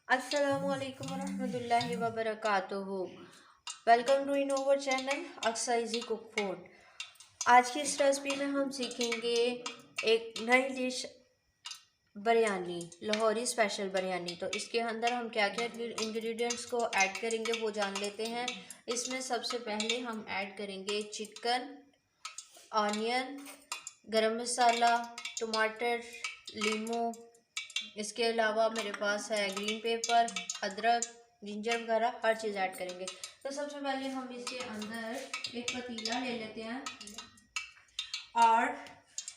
अस्सलामु अलैकुम वरहमतुल्लाहि वबरकातुहू। Welcome to in our channel Aqsa easy cook food. आज की इस रेसिपी में हम सीखेंगे एक नई डिश, बिरयानी, लाहौरी स्पेशल बिरयानी। तो इसके अंदर हम क्या क्या इंग्रेडिएंट्स को ऐड करेंगे वो जान लेते हैं। इसमें सबसे पहले हम ऐड करेंगे चिकन, ऑनियन, गरम मसाला, टमाटर, लीमू। इसके अलावा मेरे पास है ग्रीन पेपर, अदरक, जिंजर वगैरह हर चीज़ ऐड करेंगे। तो सबसे पहले हम इसके अंदर एक पतीला ले लेते हैं और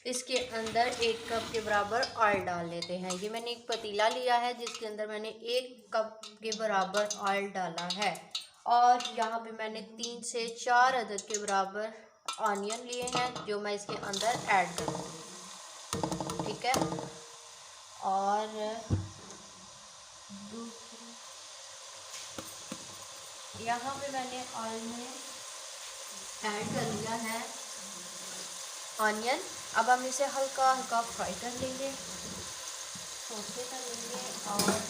इसके अंदर 1 कप के बराबर ऑयल डाल लेते हैं। ये मैंने एक पतीला लिया है जिसके अंदर मैंने 1 कप के बराबर ऑयल डाला है। और यहाँ पे मैंने 3 से 4 अदद के बराबर ऑनियन लिए हैं जो मैं इसके अंदर ऐड करूँगी। ठीक है। और यहाँ पे मैंने ऑयल में ऐड कर लिया है ऑनियन। अब हम इसे हल्का हल्का फ्राई कर लेंगे, सोते कर लेंगे। और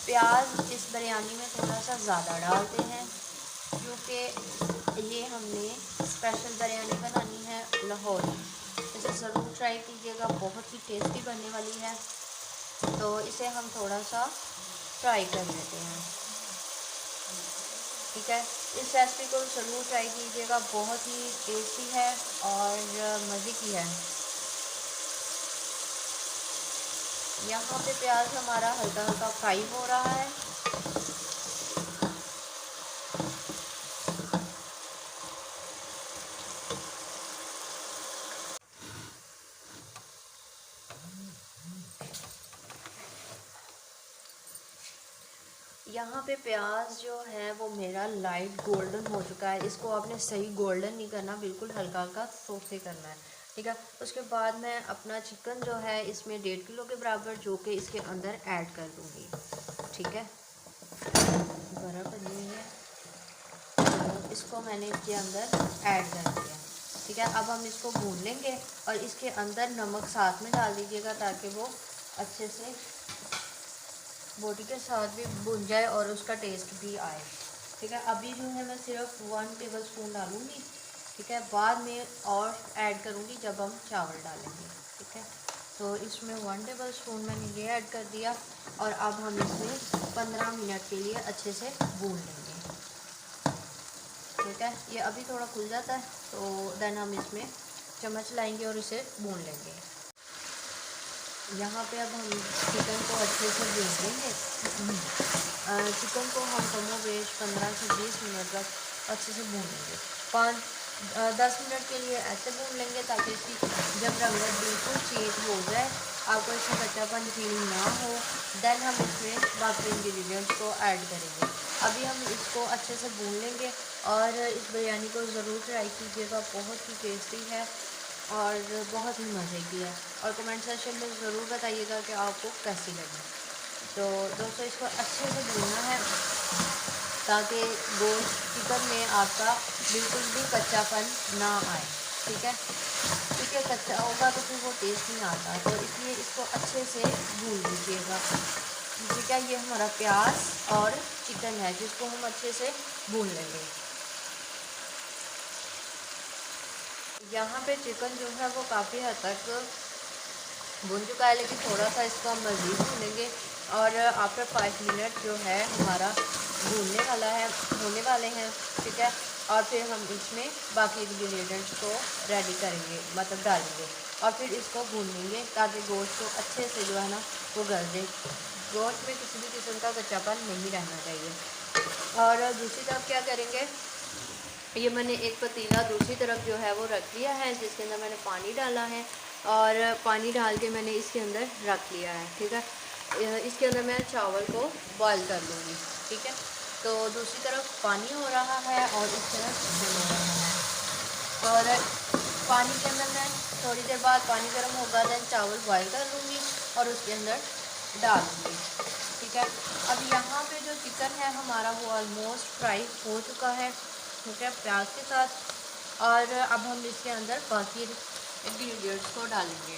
प्याज इस बिरयानी में थोड़ा सा ज़्यादा डालते हैं क्योंकि ये हमने स्पेशल बिरयानी बनानी है लाहौरी। इसे ज़रूर ट्राई कीजिएगा, बहुत ही टेस्टी बनने वाली है। तो इसे हम थोड़ा सा फ्राई कर लेते हैं। ठीक है, इस रेसिपी को ज़रूर ट्राई कीजिएगा, बहुत ही टेस्टी है और मज़े की है। यहाँ पे प्याज हमारा हल्का हल्का फ्राई हो रहा है। यहाँ पे प्याज जो है वो मेरा लाइट गोल्डन हो चुका है। इसको आपने सही गोल्डन नहीं करना, बिल्कुल हल्का हल्का सोते करना है। ठीक है। उसके बाद मैं अपना चिकन जो है इसमें 1.5 किलो के बराबर जो कि इसके अंदर ऐड कर दूँगी। ठीक है, बड़ा पनी है तो इसको मैंने इसके अंदर ऐड कर दिया। ठीक है, अब हम इसको भून लेंगे और इसके अंदर नमक साथ में डाल दीजिएगा ताकि वो अच्छे से बोटी के साथ भी भुन जाए और उसका टेस्ट भी आए। ठीक है, अभी जो है मैं सिर्फ 1 टेबल स्पून डालूँगी। ठीक है, बाद में और ऐड करूँगी जब हम चावल डालेंगे। ठीक है, तो इसमें 1 टेबल स्पून मैंने ये ऐड कर दिया और अब हम इसमें 15 मिनट के लिए अच्छे से भून लेंगे। ठीक है, ये अभी थोड़ा खुल जाता है तो देन हम इसमें चम्मच लाएंगे और इसे भून लेंगे। यहाँ पे अब हम चिकन को अच्छे से भून लेंगे। चिकन को हम कमोबेश 15 से 20 मिनट तक अच्छे से भून लेंगे। 10 मिनट के लिए ऐसे भून लेंगे ताकि इसकी जब रंगत बिल्कुल चेंज हो जाए, आपको इसमें कच्चापन फील ना हो, देन हम इसमें बाकी इंग्रेडिएंट्स को ऐड करेंगे। अभी हम इसको अच्छे से भून लेंगे और इस बिरयानी को ज़रूर ट्राई कीजिएगा, बहुत ही टेस्टी है और बहुत ही मज़े की है। और कमेंट सेक्शन में ज़रूर बताइएगा कि आपको कैसी लगी। तो दोस्तों इसको अच्छे से भूनना है ताकि गोश्त चिकन में आपका बिल्कुल भी कच्चापन ना आए। ठीक है, क्योंकि कच्चा होगा तो फिर वो टेस्ट नहीं आता, तो इसलिए इसको अच्छे से भून लीजिएगा। ठीक है, ये हमारा प्याज और चिकन है जिसको हम अच्छे से भून लेंगे। यहाँ पे चिकन जो है वो काफ़ी हद तक भुन चुका है, लेकिन थोड़ा सा इसको हम मज़ीद भूनेंगे और आफ्टर 5 मिनट जो है हमारा भूनने वाला है, होने वाले हैं। ठीक है, और फिर हम इसमें बाकी इंग्रेडिएंट्स को रेडी करेंगे, मतलब डालेंगे और फिर इसको भून लेंगे ताकि गोश्त को अच्छे से जो है ना वो गल जाए। गोश्त में किसी भी किस्म का कच्चापन नहीं रहना चाहिए। और दूसरी तरफ क्या करेंगे, ये मैंने एक पतीला दूसरी तरफ जो है वो रख लिया है जिसके अंदर मैंने पानी डाला है और पानी डाल के मैंने इसके अंदर रख लिया है। ठीक है, इसके अंदर मैं चावल को बॉईल कर लूँगी। ठीक है, तो दूसरी तरफ पानी हो रहा है और इस तरफ चिकन हो रहा है। और पानी के अंदर मैं थोड़ी देर बाद पानी गर्म होगा देन चावल बॉईल कर लूँगी और उसके अंदर डाल दूँगी। ठीक है, अब यहाँ पे जो चिकन है हमारा वो ऑलमोस्ट फ्राई हो चुका है। ठीक है, प्याज के साथ। और अब हम इसके अंदर बाकी इंग्रेडिएंट्स को डालेंगे।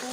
2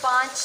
5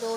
2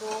2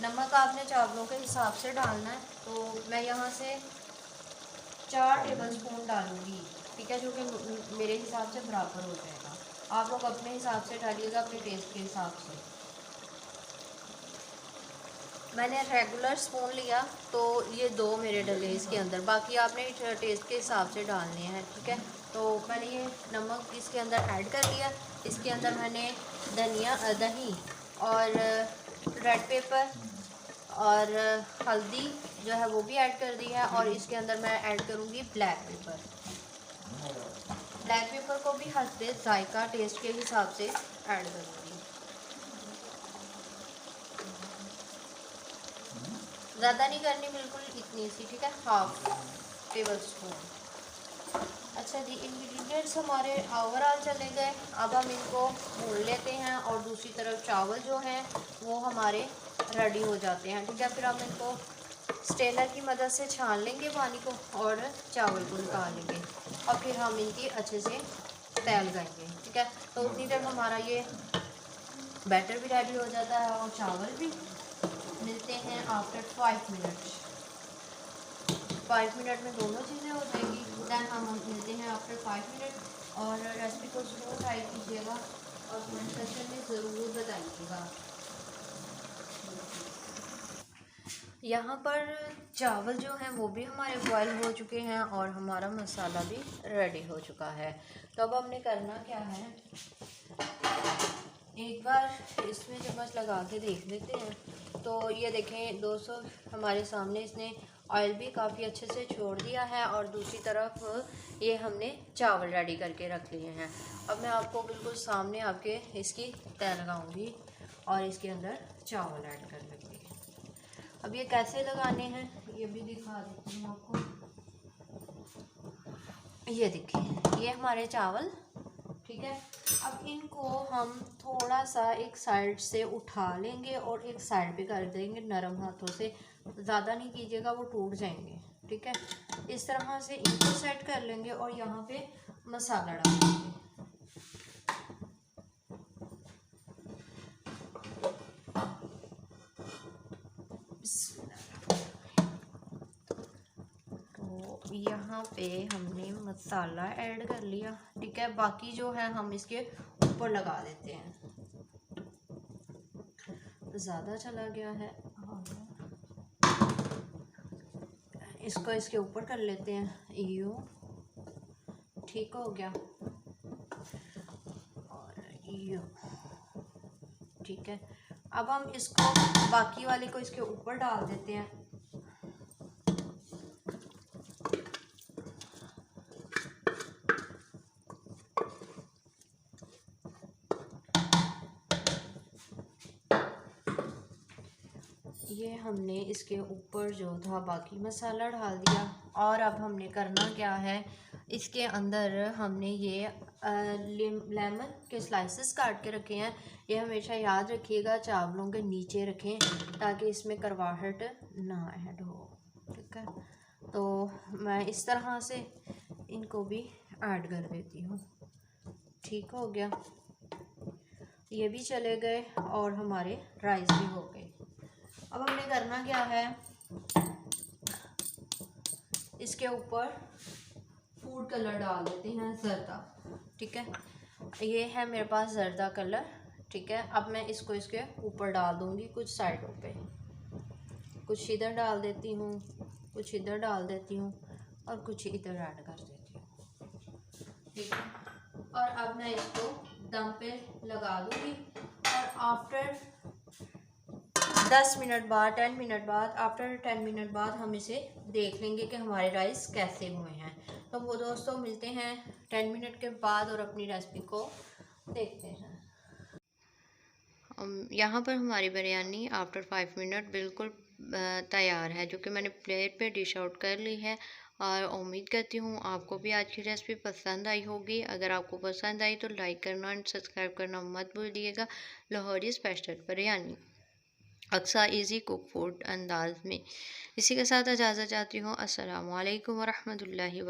नमक आपने चावलों के हिसाब से डालना है, तो मैं यहाँ से 4 टेबलस्पून डालूँगी, ठीक है, जो कि मेरे हिसाब से बराबर हो जाएगा। आप लोग अपने हिसाब से डालिएगा, अपने टेस्ट के हिसाब से। मैंने रेगुलर स्पून लिया तो ये 2 मेरे डले इसके अंदर, बाकी आपने टेस्ट के हिसाब से डालने हैं, ठीक है। तो मैंने ये नमक इसके अंदर ऐड कर लिया। इसके अंदर मैंने दही और रेड पेपर और हल्दी जो है वो भी ऐड कर दी है, और इसके अंदर मैं ऐड करूँगी ब्लैक पेपर। ब्लैक पेपर को भी हल्के जायका टेस्ट के हिसाब से ऐड करूँगी। ज़्यादा नहीं करनी, बिल्कुल इतनी सी, ठीक है, हाफ टेबल स्पून। अच्छा जी, इंग्रेडिएंट्स हमारे ओवरऑल चले गए। अब हम इनको भून लेते हैं, और दूसरी तरफ चावल जो हैं वो हमारे रेडी हो जाते हैं, ठीक है। फिर हम इनको स्ट्रेनर की मदद से छान लेंगे पानी को, और चावल को निकाल लेंगे, और फिर हम इनकी अच्छे से तैल लगाएंगे, ठीक है। तो उतनी देर हमारा ये बैटर भी रेडी हो जाता है, और चावल भी। मिलते हैं आफ्टर 5 मिनट। 5 मिनट में दोनों चीज़ें हो जाएंगी। दैन हम मिलते हैं आफ्टर 5 मिनट। और रेसिपी को ज़रूर ट्राई कीजिएगा, और कमेंट सेक्शन में ज़रूर बताइएगा। यहाँ पर चावल जो हैं वो भी हमारे बॉयल हो चुके हैं, और हमारा मसाला भी रेडी हो चुका है। तो अब हमने करना क्या है, एक बार इसमें चम्मच लगा के देख लेते हैं। तो ये देखें दोस्तों, हमारे सामने इसने ऑयल भी काफ़ी अच्छे से छोड़ दिया है, और दूसरी तरफ ये हमने चावल रेडी करके रख लिए हैं। अब मैं आपको बिल्कुल सामने आपके इसकी तय लगाऊंगी, और इसके अंदर चावल ऐड कर लूँगी। अब ये कैसे लगाने हैं ये भी दिखा देती हूँ आपको। ये देखिए, ये हमारे चावल, ठीक है। अब इनको हम थोड़ा सा एक साइड से उठा लेंगे, और एक साइड पे कर देंगे नरम हाथों से। ज़्यादा नहीं कीजिएगा, वो टूट जाएंगे, ठीक है। इस तरह से इनको सेट कर लेंगे, और यहाँ पे मसाला डाल देंगे। तो यहाँ पे हमने मसाला ऐड कर लिया, ठीक है। बाकी जो है हम इसके ऊपर लगा देते हैं। ज़्यादा चला गया है, इसको इसके ऊपर कर लेते हैं, यूँ ठीक हो गया, और यूँ ठीक है। अब हम इसको बाकी वाले को इसके ऊपर डाल देते हैं। ये हमने इसके ऊपर जो था बाकी मसाला डाल दिया, और अब हमने करना क्या है, इसके अंदर हमने ये लेमन के स्लाइसेस काट के रखे हैं। ये हमेशा याद रखिएगा, चावलों के नीचे रखें ताकि इसमें करवाहट ना ऐड हो, ठीक है। तो मैं इस तरह से इनको भी ऐड कर देती हूँ, ठीक हो गया। ये भी चले गए, और हमारे राइस भी हो गए। अब हमने करना क्या है, इसके ऊपर फूड कलर डाल देते हैं, जर्दा, ठीक है। ये है मेरे पास जर्दा कलर, ठीक है। अब मैं इसको इसके ऊपर डाल दूँगी कुछ साइडों पे, कुछ इधर डाल देती हूँ, कुछ इधर डाल देती हूँ, और कुछ इधर ऐड कर देती हूँ, ठीक है। और अब मैं इसको दम पे लगा दूँगी, और आफ्टर 10 मिनट बाद, 10 मिनट बाद, आफ्टर 10 मिनट बाद हम इसे देख लेंगे कि हमारे राइस कैसे हुए हैं। तो वो दोस्तों मिलते हैं 10 मिनट के बाद, और अपनी रेसिपी को देखते हैं। यहाँ पर हमारी बिरयानी आफ्टर 5 मिनट बिल्कुल तैयार है, जो कि मैंने प्लेट पे डिश आउट कर ली है। और उम्मीद करती हूँ आपको भी आज की रेसिपी पसंद आई होगी। अगर आपको पसंद आई तो लाइक करना और सब्सक्राइब करना मत भूलिएगा। Lahori special biryani Aqsa easy cook food अंदाज में। इसी के साथ इजाज़त चाहती हूँ। अस्सलामु अलैकुम वरहमतुल्लाहि